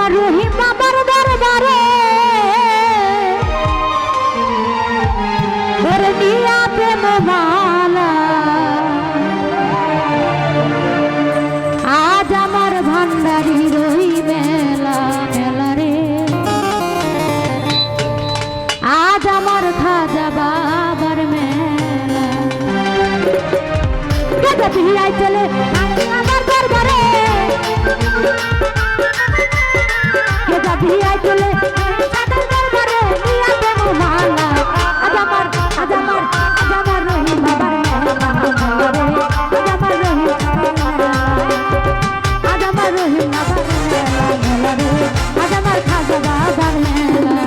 আমার রহিম বাবার দরবারে ধরে নিয়া প্রেম মালা আজ আমার ভান্ডারি রহি মেলা মেলা রে আজ আমার খাজা বাবার মেলা কেটে পিয়াই চলে আমার দরবারে কেটে পিয়াই চলে দরবারে নিয়া প্রেম মালা আজ আমার রহিম বাবার মেলা রে আজ আমার রহিম আজ আমার রহিম বাবার মেলা রে আজ আমার খাজা বাবার মেলা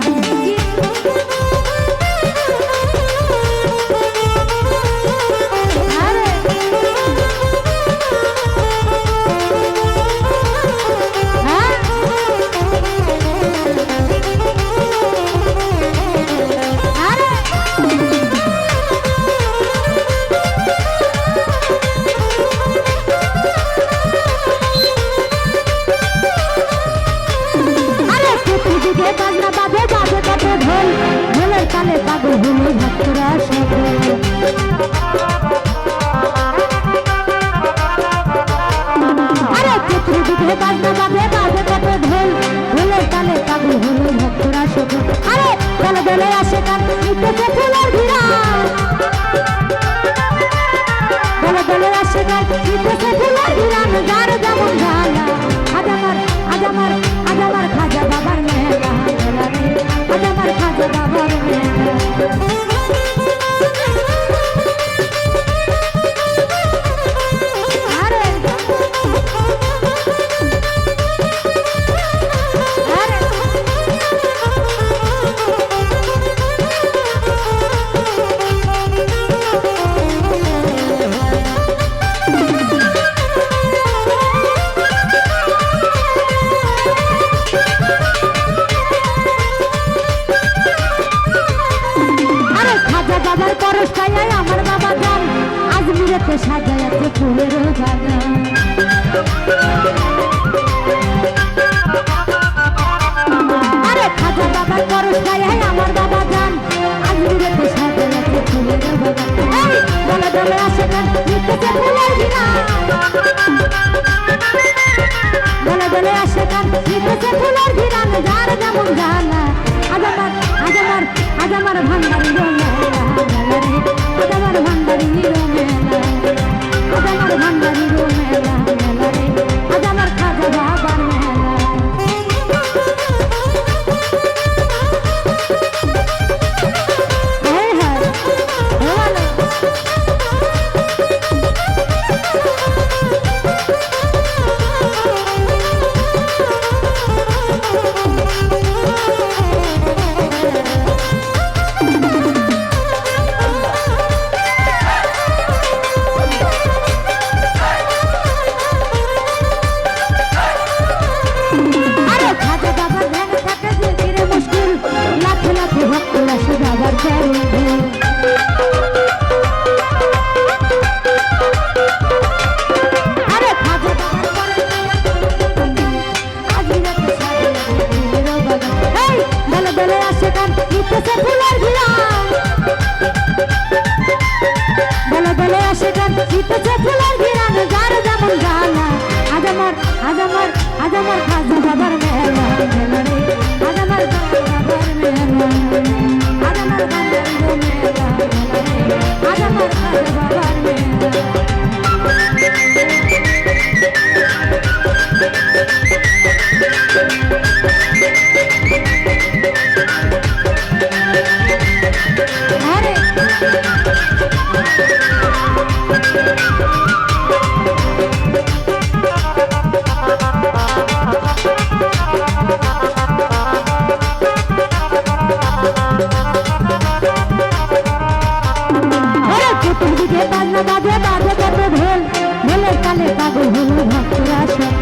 কালে পাগল হলো ভক্তরা সব আরে চতুর্দিকে বাজনা বাজে বাজে কত ঢোল ঢোলের কালে পাগল হলো ভক্তরা সব আরে দলে দলে আসে গান নিতেছে ফুলের ঘিরা দলে দলে আসে গান নিতেছে ফুলের ঘিরা যার যেমন জ্বালা আজ আমার খাজা বাবার মেলা মেলা রে আজ আমার খাজা বাবার মেলা বাবার পরশ খাইয়াই আমার বাবা যান আজমিরেতে সাজাইয়াছে ফুলের বাগান আরে খাজা বাবার পরশ খাইয়াই আমার বাবা যান আজমিরেতে সাজাইয়াছে ফুলের বাগান দলে দলে আসে গান নিতেছে ফুলের ঘিরা দলে দলে আসে গান নিতেছে ফুলের ঘিরা যার যেমন জ্বালা আজ আমার ভান্ডারি মেলা আজ আমার ভান্ডারি মেলা আজ আমার ভান্ডারি মেলা মেলা রে আজ আমার খাজা বাবার মেলা আজ আমার খাজা বাবার মেলা মেলা রে আজ আমার বাবার মেলা আজ আমার বাবার মেলা মেলা রে আজ আমার খাজা বাবার মেলা বাজনা বাজে বাজে কত ঢোল ঢোলের কালে পাগল হলো ভক্তরা সব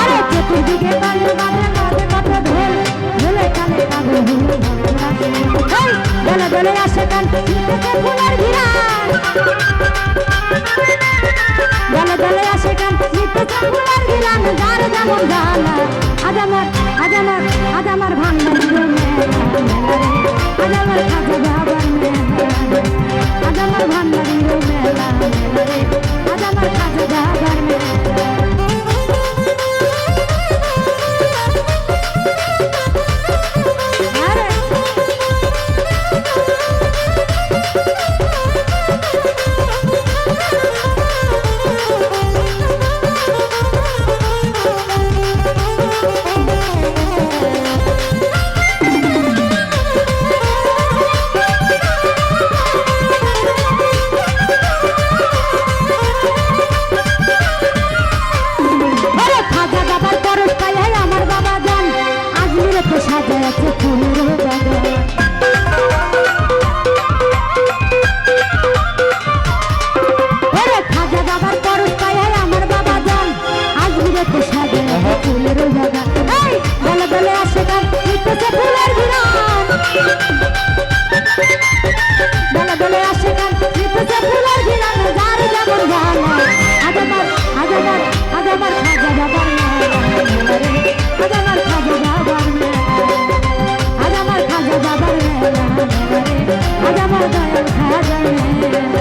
আরে চতুর্দিকে বাজনা বাজে বাজে কত ঢোল ঢোলের কালে পাগল হলো ভক্তরা সব দলে দলে আসে গান নিতেছে ফুলের ঘিরা ফুলের গিরান যার যেমন জানা আজ আমার ভান্ডারি গো মেলা মেলা রে আজ আমার খাজা বাবার মেলা আজ আমার ভান্ডারি গো মেলা মেলা রে আজ আমার খাজা বাবার মেলা সাজাচ্ছে ফুলের বাগান ওরে খাজা বাবার পরশ পায় আমার বাবা জান আজমিরেতে সাজাচ্ছে ফুলের বাগান এই দলে দলে আসে গান নিতেছে ফুলের ঘিরান দলে দলে আসে গান নিতেছে ফুলের ঘিরান যার যেমন জানা আজ আমার খাজা বাবার মেলা রে আজ আমার খাজা বাবার মেলা আজ আমার খাজা বাবার মেলা মেলা রে আজ আমার দয়াল খাজা মেলা রে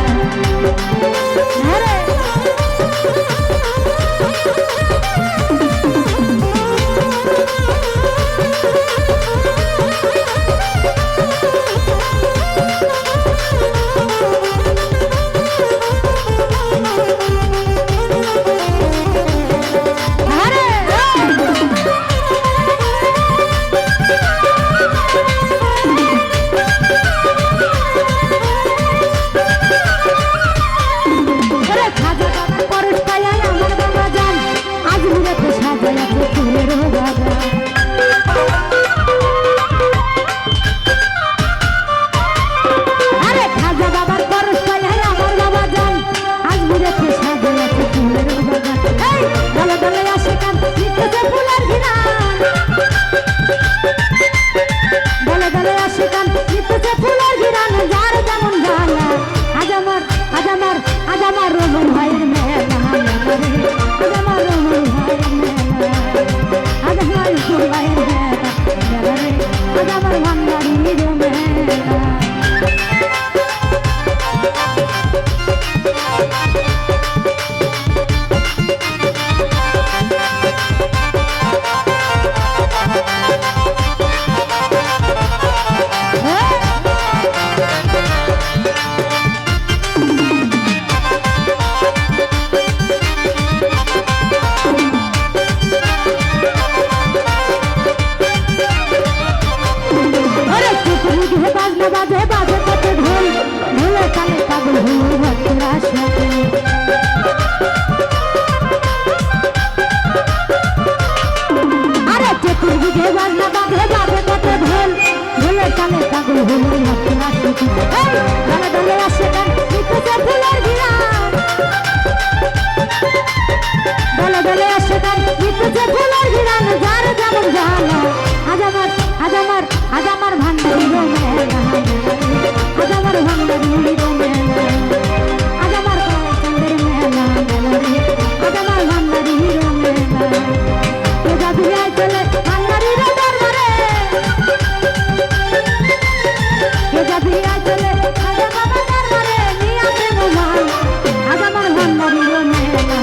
আজ আমার ভান্ডারি গো মেলা আজ আমার ভান্ডারি গো মেলা আজ আমার চন্দ্রের মেলা মেলা রে আজ আমার ভান্ডারি গো মেলা এ দাদু আই চলে ভান্ডারি রে দরবারে এ দাদু আই চলে খাজা বাবা দরবারে নিয়া দেব মাল আজ আমার ভান্ডারি গো মেলা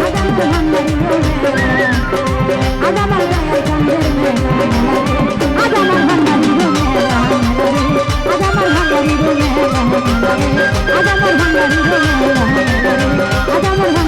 আজ আমার ভান্ডারি গো মেলা আজ আমার চন্দ্রের মেলা আজ আমার ভান্ডারি গো মেলা আজ আমার ভান্ডারি গো মেলা আজ আমার ভান্ডারি গো মেলা আজ আমার